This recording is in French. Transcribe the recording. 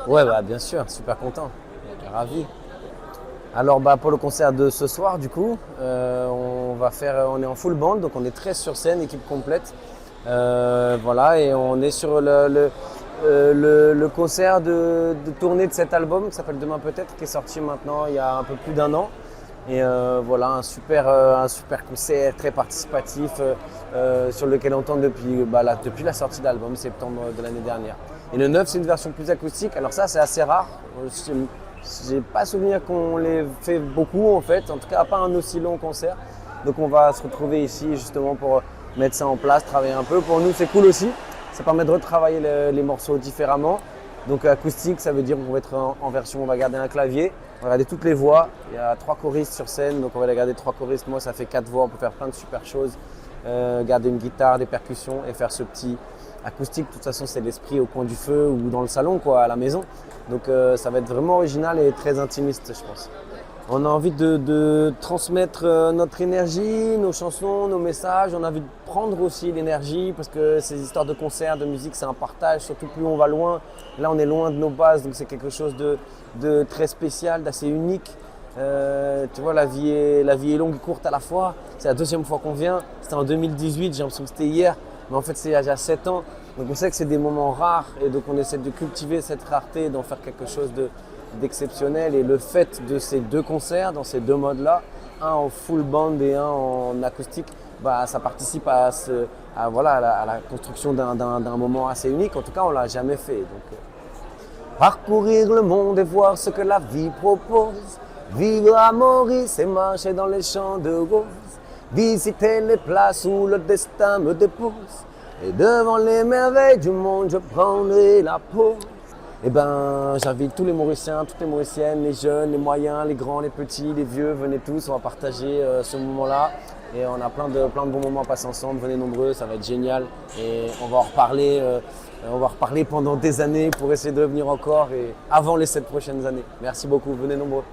Ouais, bah, bien sûr, super content, ravi. Alors pour le concert de ce soir, du coup, on est en full band, donc on est 13 sur scène, équipe complète. Voilà, et on est sur le concert de tournée de cet album qui s'appelle Demain peut-être, qui est sorti maintenant il y a un peu plus d'un an. Et voilà, un super concert très participatif sur lequel on tourne depuis la sortie de l'album, septembre de l'année dernière. Et le 9, c'est une version plus acoustique. Alors ça, c'est assez rare. J'ai pas souvenir qu'on les fait beaucoup en fait, en tout cas pas un aussi long concert. Donc on va se retrouver ici justement pour mettre ça en place, travailler un peu. Pour nous, c'est cool aussi. Ça permet de retravailler les morceaux différemment. Donc acoustique, ça veut dire qu'on va être en version, on va garder un clavier, on va garder toutes les voix. Il y a 3 choristes sur scène, donc on va les garder 3 choristes. Moi, ça fait 4 voix, on peut faire plein de super choses. Garder une guitare, des percussions et faire ce petit acoustique. De toute façon, c'est l'esprit au coin du feu ou dans le salon, quoi, à la maison. Donc ça va être vraiment original et très intimiste, je pense. On a envie de transmettre notre énergie, nos chansons, nos messages. On a envie de prendre aussi l'énergie parce que ces histoires de concerts, de musique, c'est un partage. Surtout plus on va loin. Là, on est loin de nos bases, donc c'est quelque chose de très spécial, d'assez unique. Tu vois, la vie est longue et courte à la fois. C'est la 2e fois qu'on vient. C'était en 2018, j'ai l'impression que c'était hier. Mais en fait, c'est il y a 7 ans. Donc on sait que c'est des moments rares et donc on essaie de cultiver cette rareté, d'en faire quelque chose d'exceptionnel. Et le fait de ces 2 concerts, dans ces 2 modes-là, un en full band et un en acoustique, ça participe à la construction d'un moment assez unique. En tout cas, on ne l'a jamais fait. Donc, parcourir le monde et voir ce que la vie propose. Vivre à Maurice et marcher dans les champs de roses. Visiter les places où le destin me dépose. Et devant les merveilles du monde, je prendrai la pause. J'invite tous les Mauriciens, toutes les Mauriciennes, les jeunes, les moyens, les grands, les petits, les vieux, venez tous, on va partager ce moment-là. Et on a plein de bons moments à passer ensemble, venez nombreux, ça va être génial. Et on va en reparler pendant des années pour essayer de venir encore et avant les 7 prochaines années. Merci beaucoup, venez nombreux.